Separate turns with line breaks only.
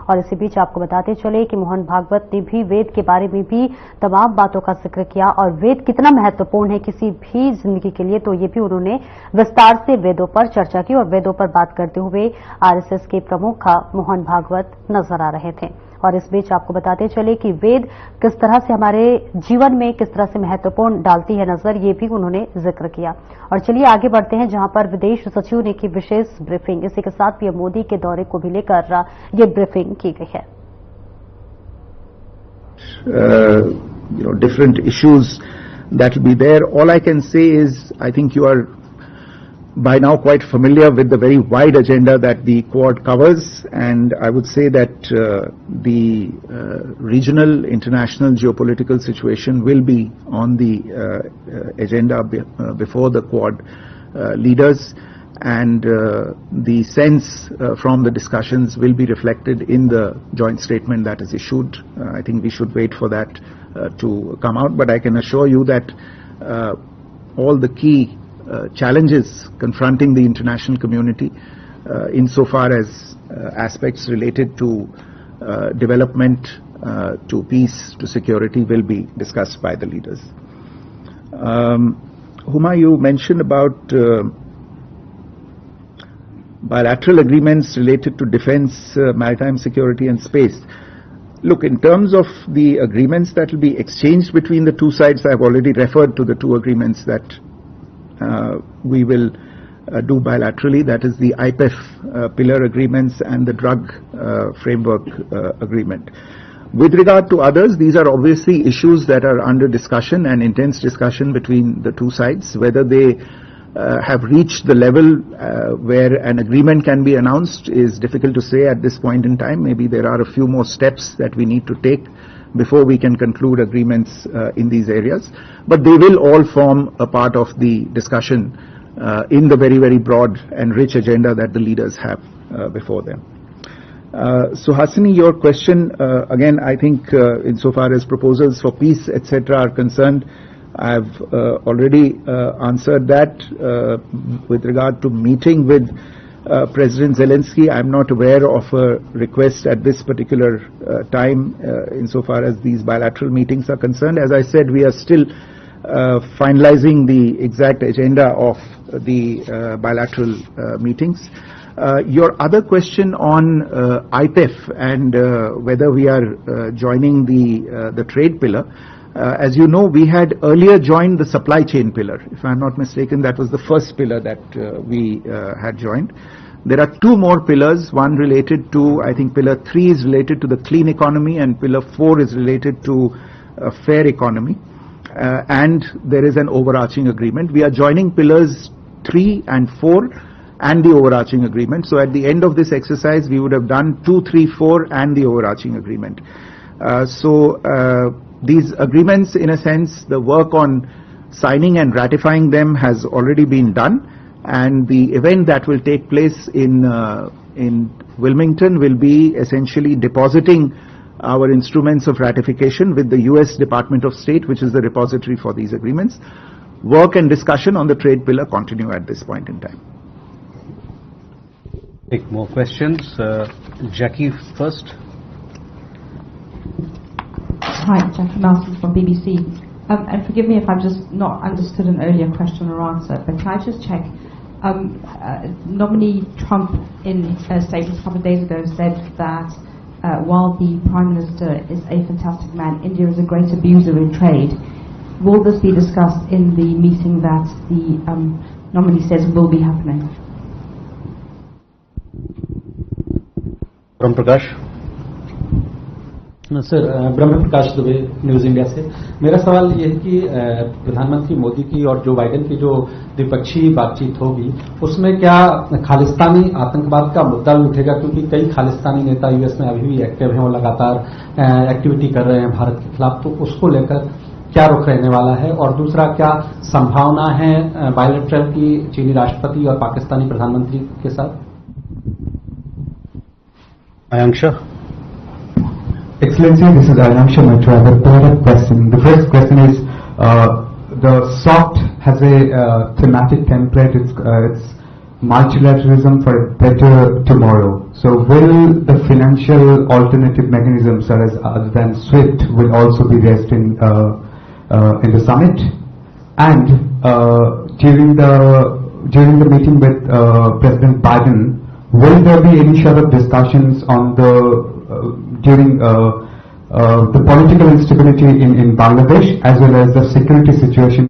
और इसी बीच आपको बताते चले कि मोहन भागवत ने भी वेद के बारे में भी तमाम बातों का जिक्र किया और वेद कितना महत्वपूर्ण है किसी भी जिंदगी के लिए, तो ये भी उन्होंने विस्तार से वेदों पर चर्चा की और वेदों पर बात करते हुए आरएसएस के प्रमुख मोहन भागवत नजर आ रहे थे। और इस बीच आपको बताते चले कि वेद किस तरह से हमारे जीवन में किस तरह से महत्वपूर्ण डालती है नजर, ये भी उन्होंने जिक्र किया। और चलिए आगे बढ़ते हैं, जहां पर विदेश सचिव ने की विशेष ब्रीफिंग। इसी के साथ पीएम मोदी के दौरे को भी लेकर ये ब्रीफिंग की गई है।
Different issues that will be there. All I can say is, I think you are by now quite familiar with the very wide agenda that the Quad covers, and I would say that the regional, international geopolitical situation will be on the agenda before the Quad leaders, and the sense from the discussions will be reflected in the joint statement that is issued. I think we should wait for that to come out, but I can assure you that all the key challenges confronting the international community insofar as aspects related to development, to peace, to security will be discussed by the leaders. Huma, you mentioned about bilateral agreements related to defense, maritime security and space. Look, in terms of the agreements that will be exchanged between the two sides, I have already referred to the two agreements that we will do bilaterally, that is the IPEF pillar agreements and the drug framework agreement. With regard to others, these are obviously issues that are under discussion and intense discussion between the two sides. Whether they have reached the level where an agreement can be announced is difficult to say at this point in time. Maybe there are a few more steps that we need to take before we can conclude agreements in these areas. But they will all form a part of the discussion in the very, very broad and rich agenda that the leaders have before them. Suhasini, your question, again, I think insofar as proposals for peace, etc. are concerned, I have already answered that. With regard to meeting with President Zelensky, I am not aware of a request at this particular time insofar as these bilateral meetings are concerned. As I said, we are still finalizing the exact agenda of the bilateral meetings. Your other question on IPEF and whether we are joining the trade pillar. As you know, we had earlier joined the supply chain pillar. If I am not mistaken, that was the first pillar that we had joined. There are two more pillars, one related to, I think pillar 3 is related to the clean economy and pillar 4 is related to a fair economy. And there is an overarching agreement. We are joining pillars 3 and 4 and the overarching agreement. So at the end of this exercise, we would have done 2, 3, 4 and the overarching agreement. These agreements, in a sense, the work on signing and ratifying them has already been done, and the event that will take place in Wilmington will be essentially depositing our instruments of ratification with the US Department of State, which is the repository for these agreements. Work and discussion on the trade pillar continue at this point in time.
Take more questions. Jackie first.
Hi, Jackie Nelson from BBC. And forgive me if I've just not understood an earlier question or answer, but can I just check? Nominee Trump, in a statement a couple of days ago, said that while the Prime Minister is a fantastic man, India is a great abuser in trade. Will this be discussed in the meeting that the nominee says will be happening?
Ram Prakash.
Sir, Brahma Prakash Dubey, news India से। मेरा सवाल ये है कि प्रधानमंत्री मोदी की और Joe Biden की जो द्विपक्षीय बातचीत होगी, उसमें क्या खालिस्तानी आतंकवाद का मुद्दा भी उठेगा? क्योंकि कई खालिस्तानी नेता यूएस में अभी भी एक्टिव हैं, वो लगातार एक्टिविटी कर रहे हैं भारत के खिलाफ, तो उसको लेकर क्या रुख रहने वाला है? और दूसरा, क्या संभावना है बायलैटरल की चीनी राष्ट्रपति और पाकिस्तानी प्रधानमंत्री के साथ?
Ayanksha.
Excellency, this is Ayanksha Mitra. I have a broader question. The first question is, the SOCT has a thematic template. It's multilateralism for a better tomorrow. So will the financial alternative mechanisms other than SWIFT will also be raised in the summit? And during the meeting with President Biden, will there be any sort of discussions on during the political instability in Bangladesh as well as the security situation